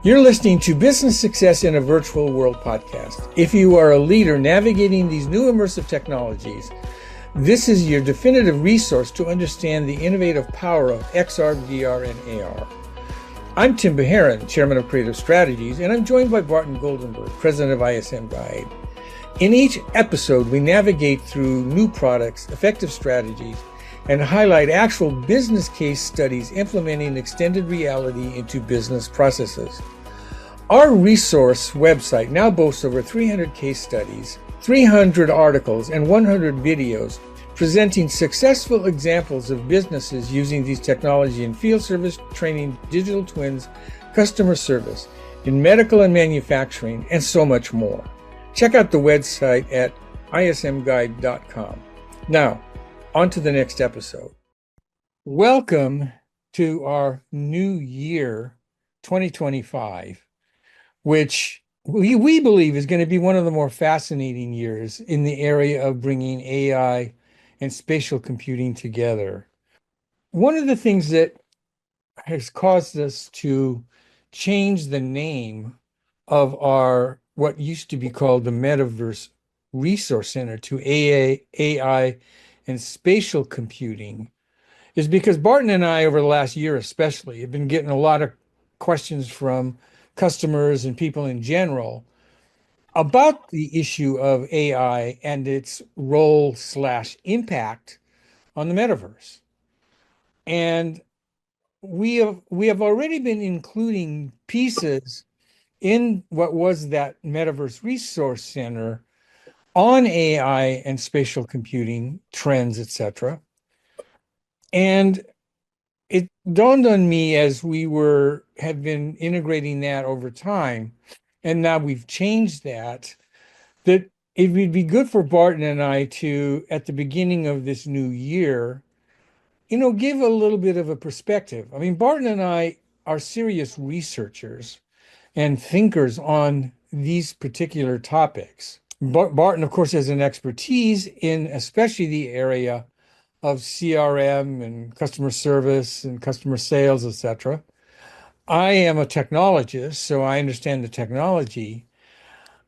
You're listening to Business Success in a Virtual World podcast. If you are a leader navigating these new immersive technologies, this is your definitive resource to understand the innovative power of XR, VR, and AR. I'm Tim Beharon, Chairman of Creative Strategies, and I'm joined by Barton Goldenberg, President of ISM Guide. In each episode, we navigate through new products, effective strategies, and highlight actual business case studies implementing extended reality into business processes. Our resource website now boasts over 300 case studies, 300 articles, and 100 videos presenting successful examples of businesses using these technology in field service, training, digital twins, customer service, in medical and manufacturing, and so much more. Check out the website at ismguide.com. Now, on to the next episode. Welcome to our new year, 2025, which we believe is going to be one of the more fascinating years in the area of bringing AI and spatial computing together. One of the things that has caused us to change the name of our what used to be called the Metaverse Resource Center to AI and spatial computing is because Barton and I, over the last year especially, have been getting a lot of questions from customers and people in general about the issue of AI and its role/impact on the metaverse. And we have already been including pieces in what was that Metaverse Resource Center on AI and spatial computing trends, etc. And it dawned on me as we have been integrating that over time, and now we've changed that it would be good for Barton and I to, at the beginning of this new year, give a little bit of a perspective. I mean, Barton and I are serious researchers and thinkers on these particular topics. Barton, of course, has an expertise in especially the area of CRM and customer service and customer sales, etc. I am a technologist, so I understand the technology.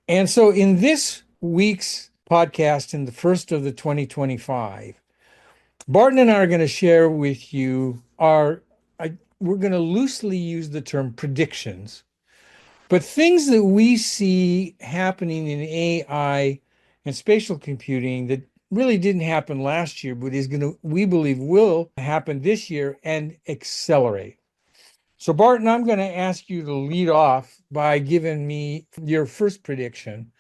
And so in this week's podcast, in the first of the 2025, Barton and I are going to share with you we're going to loosely use the term predictions, but things that we see happening in AI and spatial computing that really didn't happen last year, but we believe will happen this year and accelerate. So Barton, I'm going to ask you to lead off by giving me your first prediction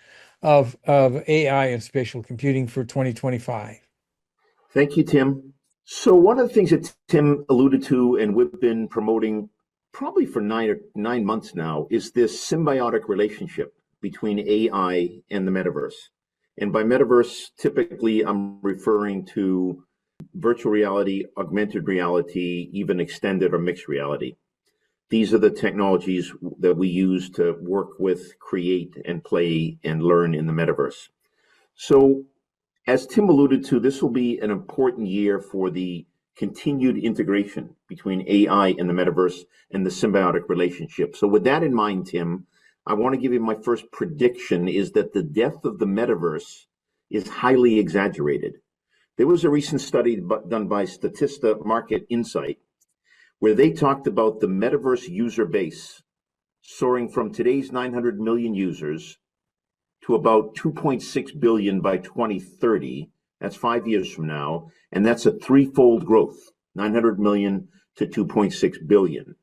of AI and spatial computing for 2025. Thank you, Tim. So one of the things that Tim alluded to and we've been promoting probably for 9 months now is this symbiotic relationship between AI and the metaverse. And by metaverse, typically I'm referring to virtual reality, augmented reality, even extended or mixed reality. These are the technologies that we use to work with, create, and play and learn in the metaverse. So as Tim alluded to, this will be an important year for the continued integration between AI and the metaverse and the symbiotic relationship. So with that in mind, Tim, I want to give you my first prediction is that the death of the metaverse is highly exaggerated. There was a recent study done by Statista Market Insight where they talked about the metaverse user base soaring from today's 900 million users to about 2.6 billion by 2030. That's 5 years from now. And that's a threefold growth, 900 million to 2.6 billion.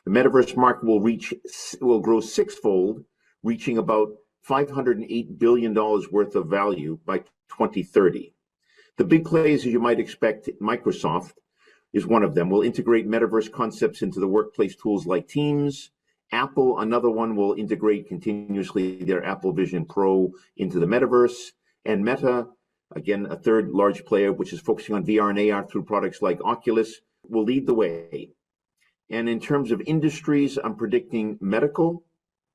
The metaverse market will grow sixfold, reaching about $508 billion worth of value by 2030. The big players, as you might expect, Microsoft is one of them, will integrate metaverse concepts into the workplace tools like Teams. Apple, another one, will integrate continuously their Apple Vision Pro into the metaverse. And Meta, again, a third large player, which is focusing on VR and AR through products like Oculus, will lead the way. And in terms of industries, I'm predicting medical,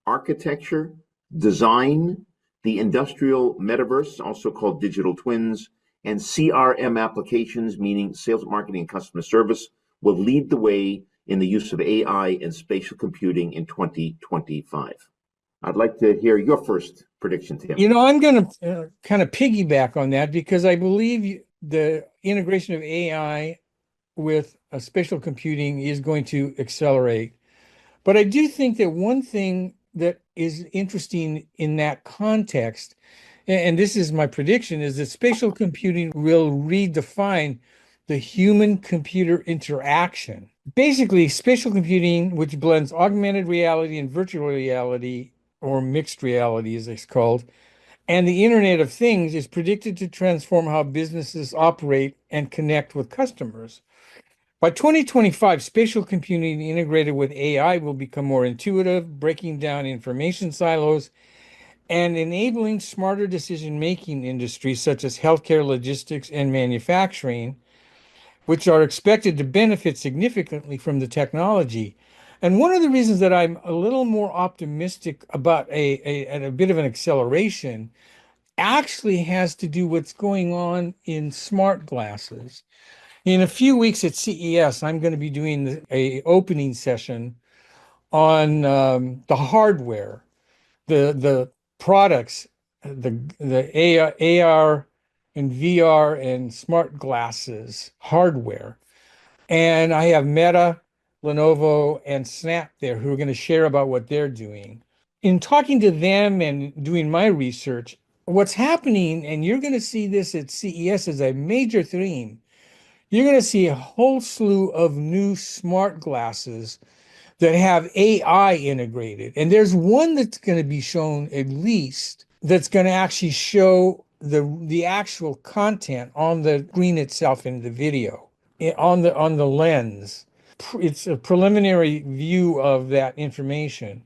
architecture, design, the industrial metaverse, also called digital twins, and CRM applications, meaning sales, marketing, and customer service, will lead the way in the use of AI and spatial computing in 2025. I'd like to hear your first prediction, Tim. I'm going to kind of piggyback on that because I believe the integration of AI with spatial computing is going to accelerate. But I do think that one thing that is interesting in that context, and this is my prediction, is that spatial computing will redefine the human-computer interaction. Basically, spatial computing, which blends augmented reality and virtual reality, or mixed reality as it's called, and the Internet of Things, is predicted to transform how businesses operate and connect with customers. By 2025, spatial computing integrated with AI will become more intuitive, breaking down information silos and enabling smarter decision-making industries such as healthcare, logistics, and manufacturing, which are expected to benefit significantly from the technology. And one of the reasons that I'm a little more optimistic about a bit of an acceleration actually has to do with what's going on in smart glasses. In a few weeks at CES, I'm going to be doing a opening session on the hardware, the products, the AR and VR and smart glasses hardware. And I have Meta, Lenovo, and Snap there who are going to share about what they're doing. In talking to them and doing my research, what's happening, and you're going to see this at CES as a major theme, you're going to see a whole slew of new smart glasses that have AI integrated. And there's one that's going to be shown at least that's going to actually show the actual content on the screen itself in the video, on the lens. It's a preliminary view of that information.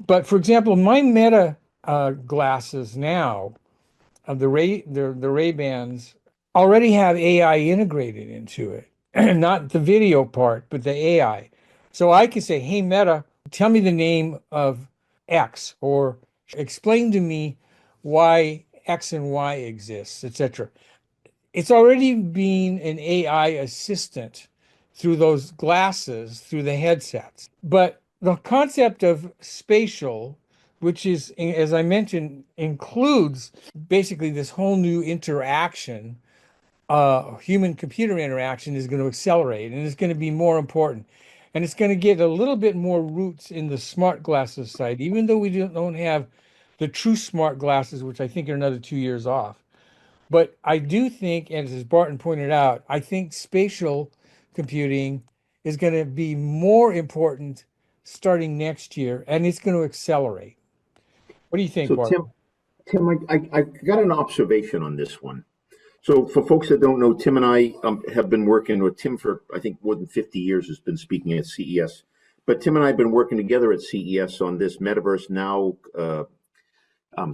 But for example, my Meta glasses now, the Ray-Bans, already have AI integrated into it. Not the video part, but the AI. So I could say, hey, Meta, tell me the name of X, or explain to me why X and Y exists, etc. It's already been an AI assistant through those glasses, through the headsets. But the concept of spatial, which is, as I mentioned, includes basically this whole new interaction, human-computer interaction, is going to accelerate, and it's going to be more important. And it's going to get a little bit more roots in the smart glasses side, even though we don't have the true smart glasses, which I think are another 2 years off. But I do think, as Barton pointed out, I think spatial computing is going to be more important starting next year, and it's going to accelerate. What do you think, So, Barton? Tim, I got an observation on this one. So, for folks that don't know, Tim and I have been working with Tim for, I think, more than 50 years, has been speaking at CES. But Tim and I have been working together at CES on this Metaverse Now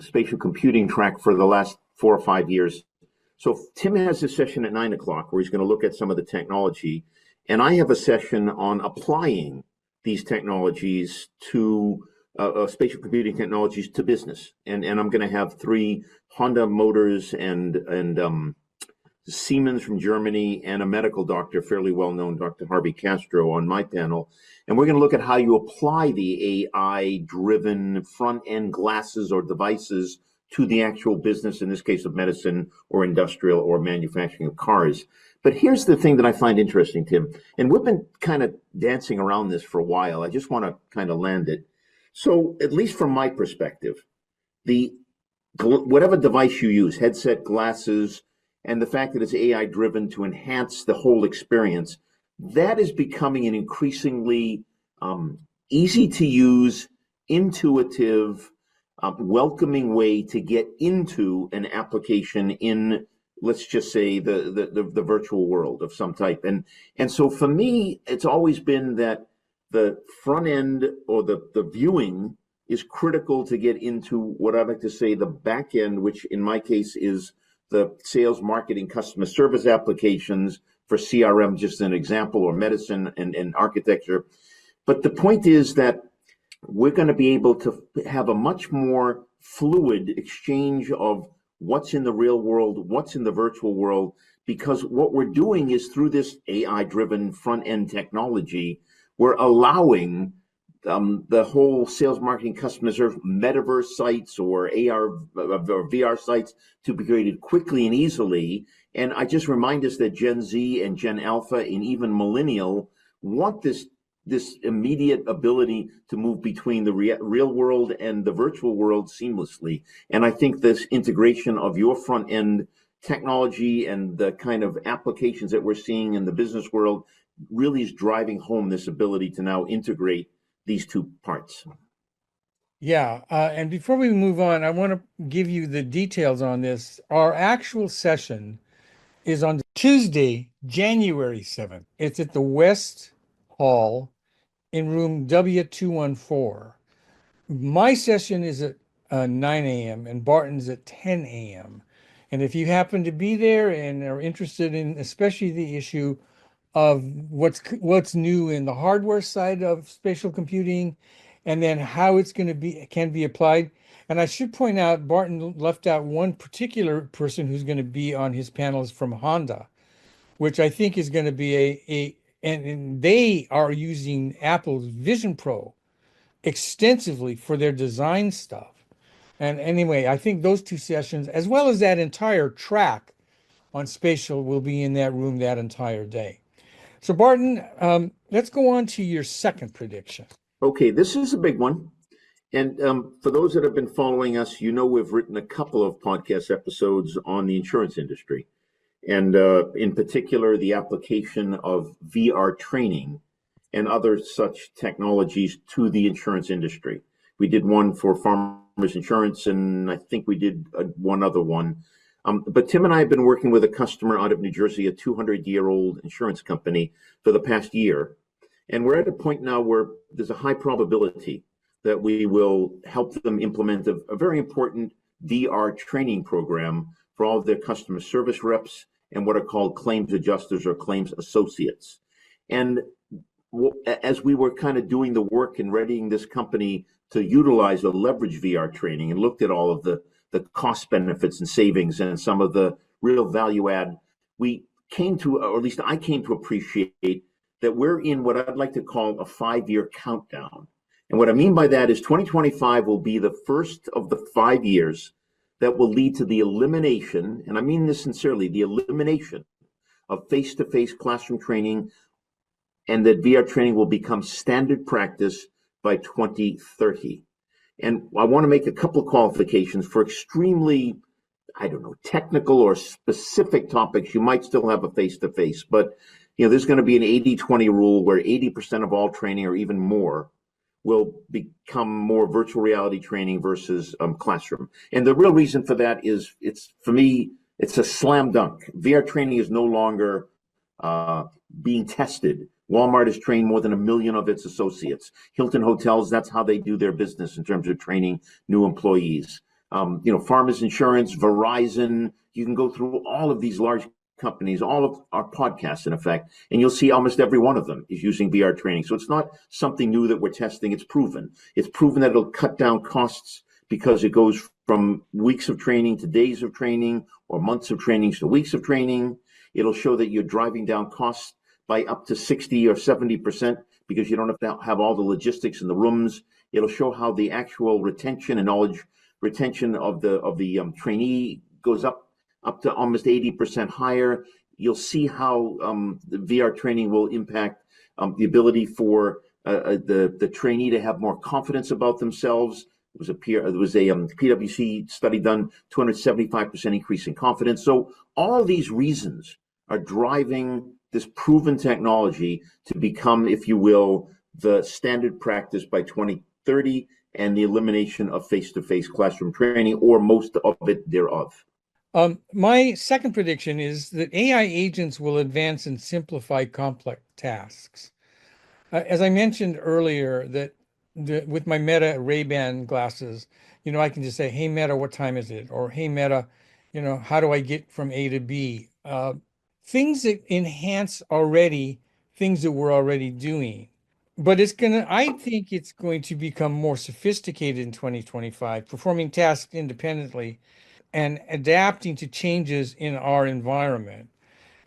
spatial computing track for the last 4 or 5 years. So Tim has a session at 9 o'clock where he's going to look at some of the technology, and I have a session on applying these technologies to spatial computing technologies to business. And I'm going to have 3 Honda Motors and Siemens from Germany and a medical doctor, fairly well known, Dr. Harvey Castro, on my panel. And we're going to look at how you apply the AI-driven front-end glasses or devices to the actual business, in this case of medicine or industrial or manufacturing of cars. But here's the thing that I find interesting, Tim, and we've been kind of dancing around this for a while. I just want to kind of land it. So, at least from my perspective, whatever device you use, headset, glasses, and the fact that it's AI driven to enhance the whole experience, that is becoming an increasingly easy to use, intuitive, welcoming way to get into an application in, let's just say, the virtual world of some type. And so for me, it's always been that the front end or the viewing is critical to get into what I like to say the back end, which in my case is the sales, marketing, customer service applications for CRM, just an example, or medicine and architecture. But the point is that we're going to be able to have a much more fluid exchange of what's in the real world, what's in the virtual world, because what we're doing is through this AI-driven front-end technology, we're allowing the whole sales, marketing, customer service, metaverse sites or AR or VR sites to be created quickly and easily. And I just remind us that Gen Z and Gen Alpha and even Millennial want this immediate ability to move between the real world and the virtual world seamlessly. And I think this integration of your front end technology and the kind of applications that we're seeing in the business world really is driving home this ability to now integrate these two parts. Yeah, and before we move on, I want to give you the details on this. Our actual session is on Tuesday, January 7th. It's at the West Hall in room W214. My session is at 9 a.m. and Barton's at 10 a.m. And if you happen to be there and are interested in especially the issue of what's new in the hardware side of spatial computing and then how it's going to be can be applied. And I should point out Barton left out one particular person who's going to be on his panels from Honda, which I think is going to be and they are using Apple's Vision Pro extensively for their design stuff. And anyway, I think those two sessions, as well as that entire track on spatial, will be in that room that entire day. So, Barton, let's go on to your second prediction. Okay, this is a big one. And for those that have been following us, you know we've written a couple of podcast episodes on the insurance industry. And in particular, the application of VR training and other such technologies to the insurance industry. We did one for farmers insurance, and I think we did one other one. But Tim and I have been working with a customer out of New Jersey, a 200-year-old insurance company, for the past year. And we're at a point now where there's a high probability that we will help them implement a very important VR training program for all of their customer service reps and what are called claims adjusters or claims associates. And as we were kind of doing the work and readying this company to utilize or leverage VR training and looked at all of the cost benefits and savings and some of the real value add, we came to, or at least I came to appreciate that we're in what I'd like to call a 5-year countdown. And what I mean by that is 2025 will be the first of the 5 years that will lead to the elimination, and I mean this sincerely, the elimination of face-to-face classroom training, and that VR training will become standard practice by 2030. And I want to make a couple of qualifications for extremely, I don't know, technical or specific topics. You might still have a face-to-face, but there's going to be an 80-20 rule where 80% of all training or even more will become more virtual reality training versus classroom. And the real reason for that is, for me, it's a slam dunk. VR training is no longer being tested. Walmart has trained more than 1 million of its associates. Hilton Hotels, that's how they do their business in terms of training new employees. Farmers Insurance, Verizon, you can go through all of these large companies, all of our podcasts, in effect, and you'll see almost every one of them is using VR training. So it's not something new that we're testing. It's proven. It's proven that it'll cut down costs because it goes from weeks of training to days of training, or months of training to weeks of training. It'll show that you're driving down costs by up to 60 or 70% because you don't have to have all the logistics in the rooms. It'll show how the actual retention and knowledge retention of the trainee goes up to almost 80% higher. You'll see how the VR training will impact the ability for the trainee to have more confidence about themselves. There was a PwC study done, 275% increase in confidence. So all these reasons are driving this proven technology to become, if you will, the standard practice by 2030, and the elimination of face-to-face classroom training, or most of it thereof. My second prediction is that AI agents will advance and simplify complex tasks. As I mentioned earlier, that with my Meta Ray-Ban glasses, I can just say, "Hey Meta, what time is it?" Or "Hey Meta, how do I get from A to B?" Things that enhance already things that we're already doing. But I think it's going to become more sophisticated in 2025, performing tasks independently and adapting to changes in our environment.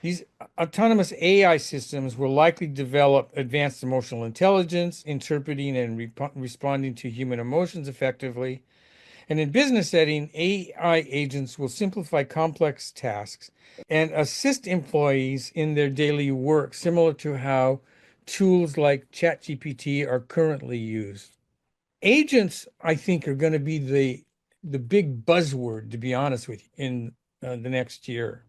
These autonomous AI systems will likely develop advanced emotional intelligence, interpreting and responding to human emotions effectively. And in business setting, AI agents will simplify complex tasks and assist employees in their daily work, similar to how tools like ChatGPT are currently used. Agents, I think, are going to be the big buzzword, to be honest with you, in the next year.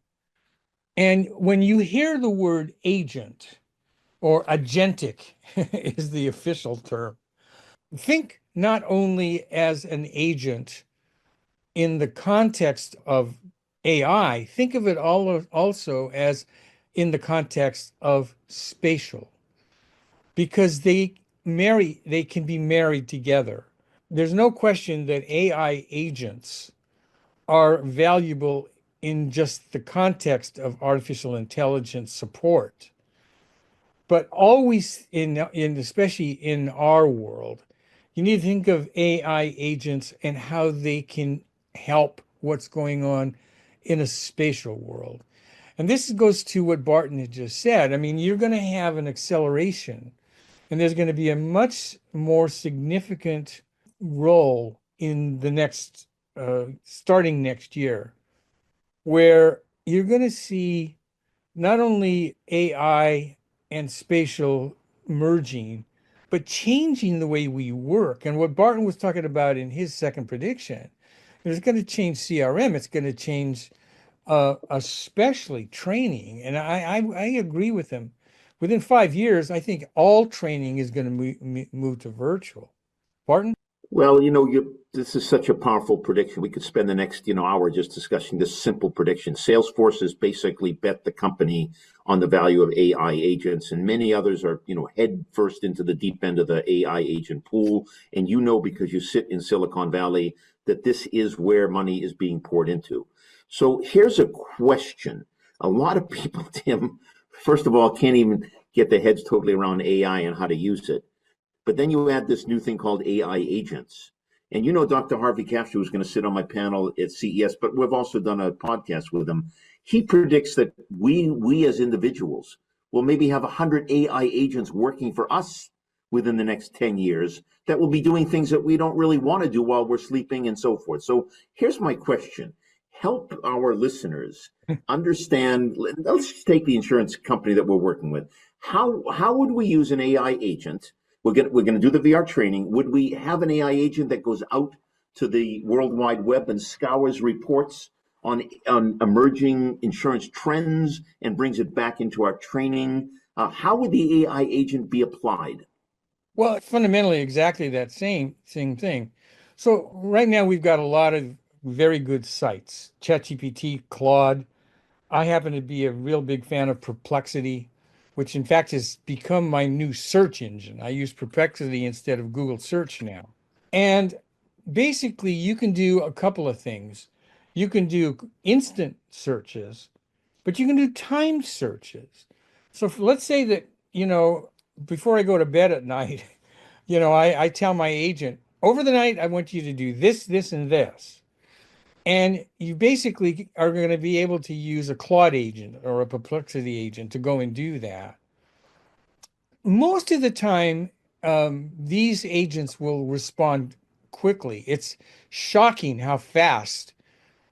And when you hear the word agent or agentic is the official term, think not only as an agent in the context of AI, think of it also as in the context of spatial, because they can be married together. There's no question that AI agents are valuable in just the context of artificial intelligence support, but always in especially in our world, you need to think of AI agents and how they can help what's going on in a spatial world. And this goes to what Barton had just said. I mean, you're going to have an acceleration, and there's going to be a much more significant role in the next, starting next year, where you're going to see not only AI and spatial merging, but changing the way we work. And what Barton was talking about in his second prediction, it's going to change CRM. It's going to change, especially training. And I agree with him. Within 5 years, I think all training is going to move to virtual. Barton? Well, this is such a powerful prediction. We could spend the next, hour just discussing this simple prediction. Salesforce has basically bet the company on the value of AI agents, and many others are, head first into the deep end of the AI agent pool. And because you sit in Silicon Valley, that this is where money is being poured into. So here's a question. A lot of people, Tim, first of all, can't even get their heads totally around AI and how to use it. But then you add this new thing called AI agents. And Dr. Harvey Castro is going to sit on my panel at CES, but we've also done a podcast with him. He predicts that we as individuals will maybe have 100 AI agents working for us within the next 10 years that will be doing things that we don't really want to do while we're sleeping and so forth. So here's my question. Help our listeners understand. Let's just take the insurance company that we're working with. How would we use an AI agent? We're going to do the VR training. Would we have an AI agent that goes out to the World Wide Web and scours reports on emerging insurance trends and brings it back into our training? How would the AI agent be applied? Well, fundamentally, exactly that same thing. So right now we've got a lot of very good sites. ChatGPT, Claude. I happen to be a real big fan of Perplexity, which in fact has become my new search engine. I use Perplexity instead of Google Search now. And basically, you can do a couple of things. You can do instant searches, but you can do timed searches. So let's say that, before I go to bed at night, I tell my agent, over the night, I want you to do this, this, and this. And you basically are going to be able to use a Claude agent or a Perplexity agent to go and do that. Most of the time, these agents will respond quickly. It's shocking how fast,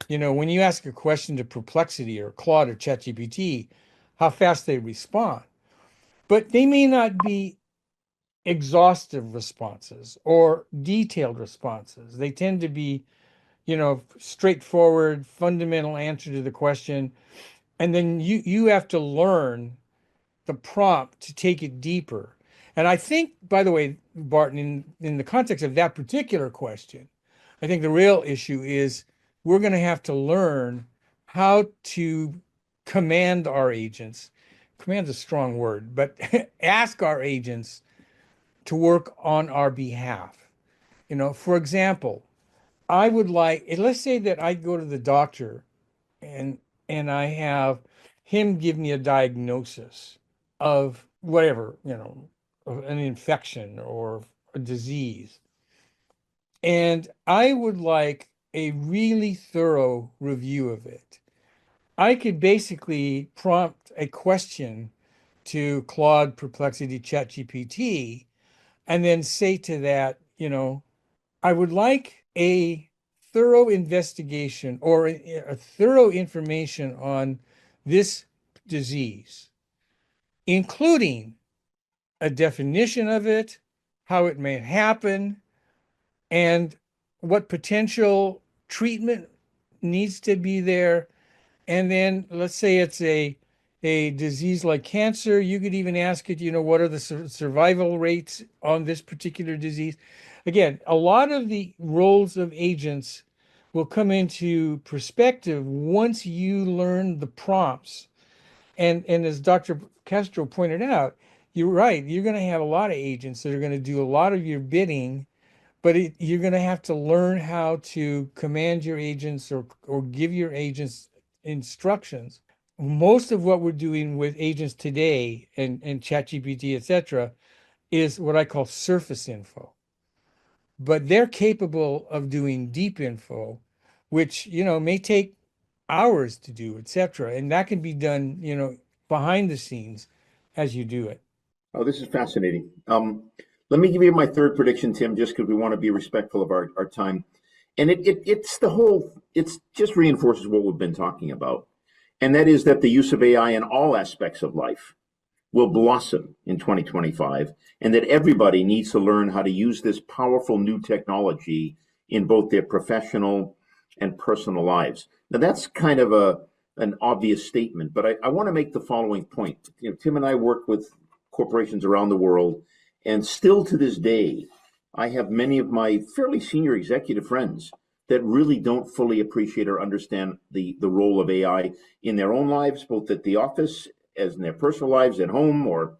when you ask a question to Perplexity or Claude or ChatGPT, how fast they respond. But they may not be exhaustive responses or detailed responses. They tend to be, straightforward, fundamental answer to the question. And then you have to learn the prompt to take it deeper. And I think, by the way, Barton, in the context of that particular question, I think the real issue is we're going to have to learn how to command our agents. Command's a strong word, but ask our agents to work on our behalf. For example, I would like, let's say that I go to the doctor and I have him give me a diagnosis of whatever, of an infection or a disease. And I would like a really thorough review of it. I could basically prompt a question to Claude, Perplexity, ChatGPT, and then say to that, I would like a thorough investigation or a thorough information on this disease, including a definition of it, how it may happen, and what potential treatment needs to be there. And then let's say it's a disease like cancer, you could even ask it, what are the survival rates on this particular disease? Again, a lot of the roles of agents will come into perspective once you learn the prompts. And as Dr. Castro pointed out, you're right. You're going to have a lot of agents that are going to do a lot of your bidding, but you're going to have to learn how to command your agents or give your agents instructions. Most of what we're doing with agents today and ChatGPT, et cetera, is what I call surface info. But they're capable of doing deep info, which, may take hours to do, et cetera. And that can be done, behind the scenes as you do it. Oh, this is fascinating. Let me give you my third prediction, Tim, just because we want to be respectful of our time. And it's just reinforces what we've been talking about. And that is that the use of AI in all aspects of life will blossom in 2025, and that everybody needs to learn how to use this powerful new technology in both their professional and personal lives. Now, that's kind of an obvious statement, but I want to make the following point. Tim and I work with corporations around the world, and still to this day, I have many of my fairly senior executive friends that really don't fully appreciate or understand the role of AI in their own lives, both at the office as in their personal lives, at home, or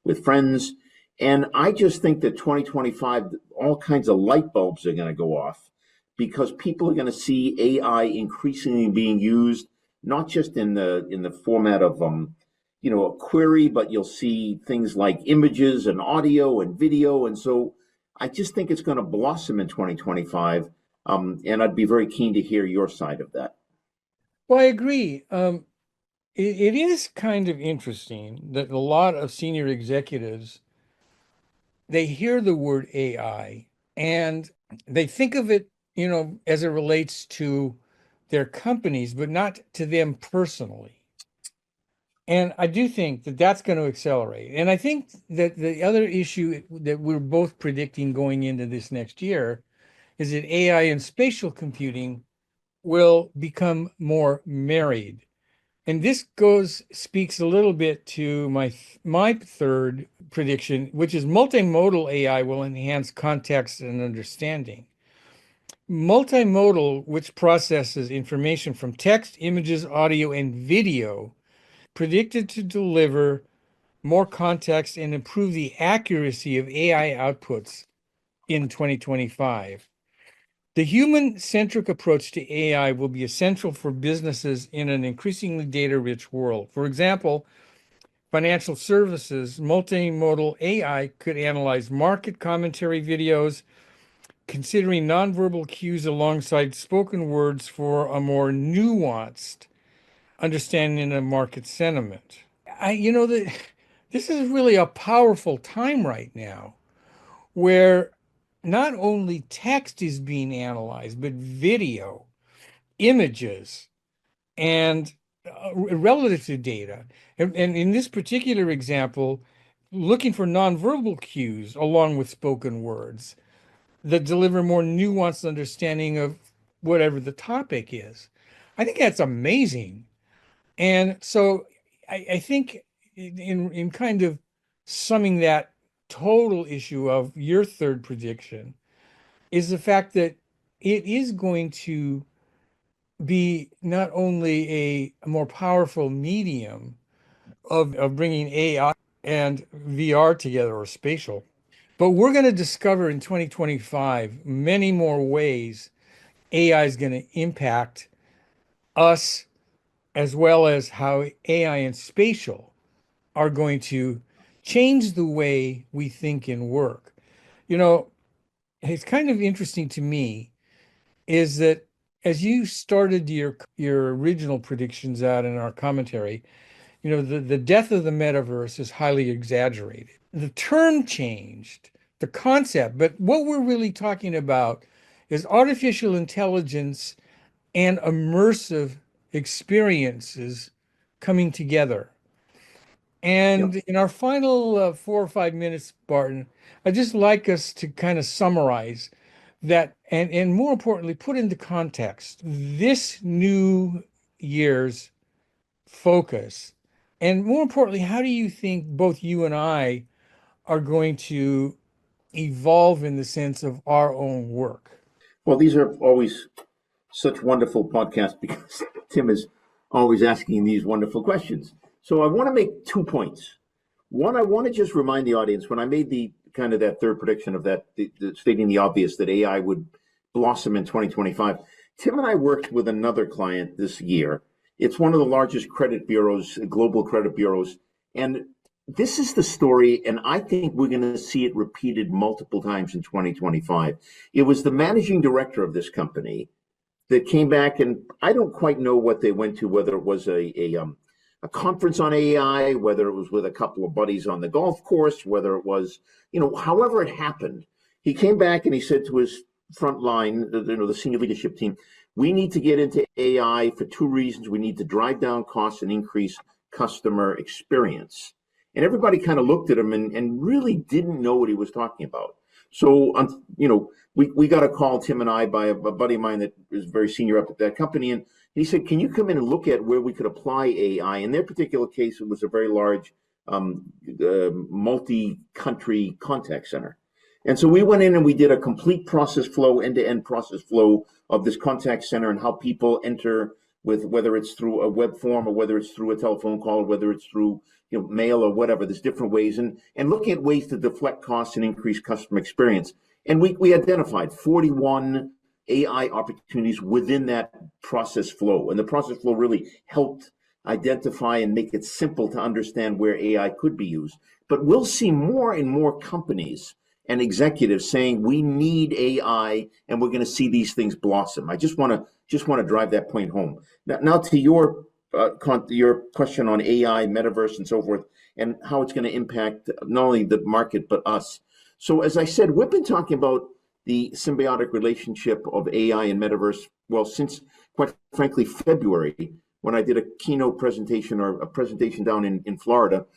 with friends. And I just think that 2025, all kinds of light bulbs are going to go off because people are going to see AI increasingly being used, not just in the format of a query, but you'll see things like images and audio and video. And so I just think it's going to blossom in 2025. And I'd be very keen to hear your side of that. Well, I agree. It is kind of interesting that a lot of senior executives, they hear the word AI and they think of it, as it relates to their companies, but not to them personally. And I do think that that's going to accelerate. And I think that the other issue that we're both predicting going into this next year is that AI and spatial computing will become more married. And this speaks a little bit to my third prediction, which is multimodal AI will enhance context and understanding. Multimodal, which processes information from text, images, audio, and video, predicted to deliver more context and improve the accuracy of AI outputs in 2025. The human-centric approach to AI will be essential for businesses in an increasingly data-rich world. For example, financial services, multimodal AI could analyze market commentary videos, considering nonverbal cues alongside spoken words for a more nuanced understanding of market sentiment. That this is really a powerful time right now where not only text is being analyzed, but video, images, and relative to data. And in this particular example, looking for nonverbal cues along with spoken words that deliver more nuanced understanding of whatever the topic is. I think that's amazing. And so I think in kind of summing that total issue of your third prediction is the fact that it is going to be not only a more powerful medium of bringing AI and VR together or spatial, but we're going to discover in 2025 many more ways AI is going to impact us, as well as how AI and spatial are going to change the way we think and work. You know, it's kind of interesting to me is that as you started your original predictions out in our commentary, the death of the metaverse is highly exaggerated. The term changed, the concept, but what we're really talking about is artificial intelligence and immersive experiences coming together. And Yep. in our final 4 or 5 minutes, Barton, I'd just like us to kind of summarize that and more importantly, put into context this new year's focus. And more importantly, how do you think both you and I are going to evolve in the sense of our own work? Well, these are always such wonderful podcasts because Tim is always asking these wonderful questions. So I want to make 2 points. One, I want to just remind the audience when I made the kind of that third prediction of that, stating the obvious that AI would blossom in 2025. Tim and I worked with another client this year. It's one of the largest credit bureaus, global credit bureaus. And this is the story, and I think we're going to see it repeated multiple times in 2025. It was the managing director of this company that came back, and I don't quite know what they went to, whether it was a conference on AI, whether it was with a couple of buddies on the golf course, whether it was, however it happened. He came back and he said to his front line, the senior leadership team, we need to get into AI for 2 reasons. We need to drive down costs and increase customer experience. And everybody kind of looked at him and really didn't know what he was talking about. So, we got a call, Tim and I, by a buddy of mine that is very senior up at that company. And he said, can you come in and look at where we could apply AI? In their particular case, it was a very large multi-country contact center. And so we went in and we did a complete process flow, end-to-end process flow of this contact center and how people enter with, whether it's through a web form or whether it's through a telephone call, or whether it's through mail or whatever. There's different ways, and looking at ways to deflect costs and increase customer experience. And we identified 41 AI opportunities within that process flow. And the process flow really helped identify and make it simple to understand where AI could be used. But we'll see more and more companies and executives saying we need AI, and we're going to see these things blossom. I just want to drive that point home. Now to your question on AI, metaverse, and so forth, and how it's going to impact not only the market but us. So as I said, we've been talking about the symbiotic relationship of AI and metaverse, well, since quite frankly February, when I did a keynote presentation or a presentation down in Florida.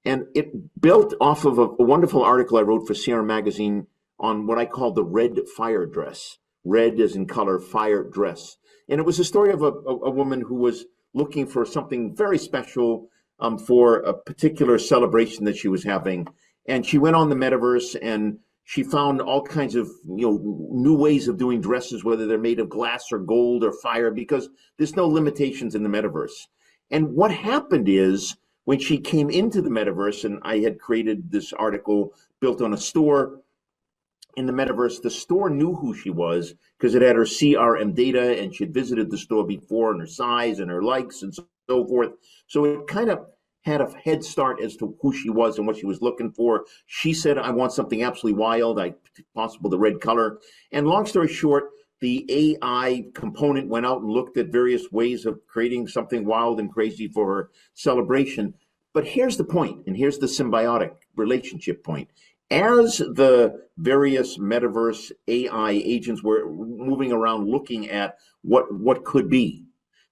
And it built off of a wonderful article I wrote for CRM Magazine on what I call the red fire dress. Red as in color, fire dress. And it was a story of a woman who was looking for something very special for a particular celebration that she was having. And she went on the metaverse and she found all kinds of new ways of doing dresses, whether they're made of glass or gold or fire, because there's no limitations in the metaverse. And what happened is, when she came into the metaverse, and I had created this article built on a store in the metaverse, the store knew who she was because it had her CRM data and she had visited the store before and her size and her likes and so forth. So it kind of had a head start as to who she was and what she was looking for. She said, I want something absolutely wild, possible the red color. And long story short, the AI component went out and looked at various ways of creating something wild and crazy for her celebration. But here's the point, and here's the symbiotic relationship point. As the various metaverse AI agents were moving around looking at what could be,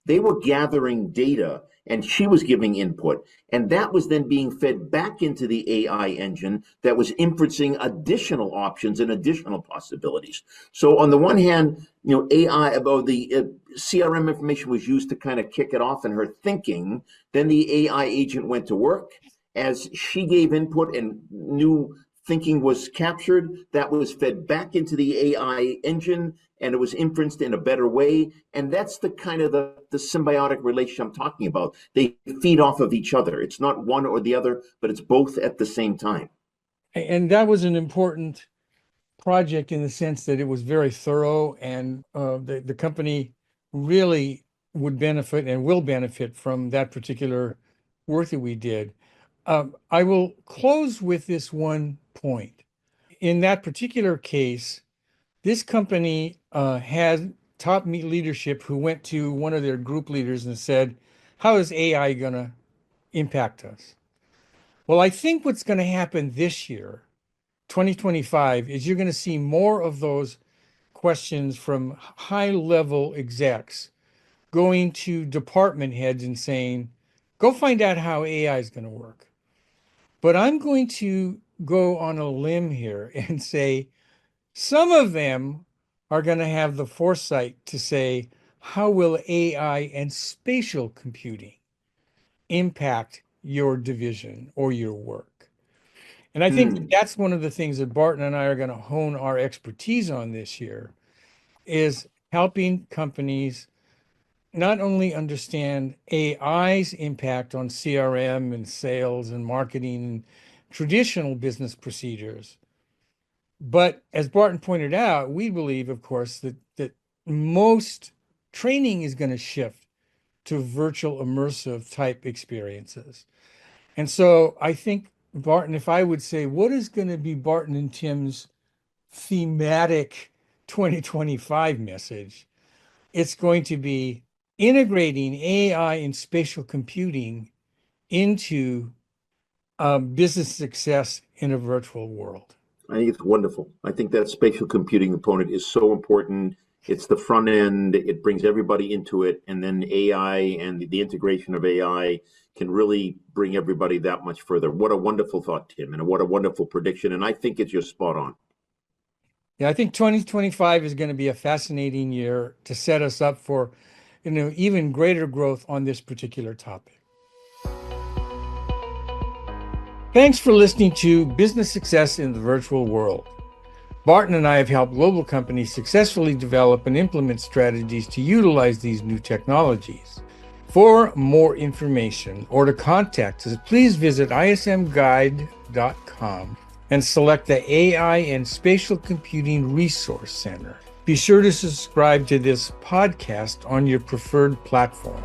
they were gathering data and she was giving input. And that was then being fed back into the AI engine that was inferencing additional options and additional possibilities. So on the one hand, AI about the CRM information was used to kind of kick it off in her thinking. Then the AI agent went to work. As she gave input and new thinking was captured, that was fed back into the AI engine and it was inferenced in a better way. And that's the kind of the symbiotic relationship I'm talking about. They feed off of each other. It's not one or the other, but it's both at the same time. And that was an important project in the sense that it was very thorough, and the company really would benefit and will benefit from that particular work that we did. I will close with this one point. In that particular case, this company has top leadership who went to one of their group leaders and said, how is AI going to impact us? Well, I think what's going to happen this year, 2025, is you're going to see more of those questions from high-level execs going to department heads and saying, go find out how AI is going to work. But I'm going to go on a limb here and say some of them are going to have the foresight to say, how will AI and spatial computing impact your division or your work? And I think Hmm. that's one of the things that Barton and I are going to hone our expertise on this year is helping companies not only understand AI's impact on CRM and sales and marketing and traditional business procedures, but as Barton pointed out, we believe, of course, that most training is going to shift to virtual immersive type experiences. And so I think, Barton, if I would say, what is going to be Barton and Tim's thematic 2025 message? It's going to be integrating AI and spatial computing into business success in a virtual world. I think it's wonderful. I think that spatial computing component is so important. It's the front end, it brings everybody into it, and then AI and the integration of AI can really bring everybody that much further. What a wonderful thought, Tim, and what a wonderful prediction. And I think it's just spot on. Yeah, I think 2025 is going to be a fascinating year to set us up for, even greater growth on this particular topic. Thanks for listening to Business Success in the Virtual World. Barton and I have helped global companies successfully develop and implement strategies to utilize these new technologies. For more information or to contact us, please visit ismguide.com and select the AI and Spatial Computing Resource Center. Be sure to subscribe to this podcast on your preferred platform.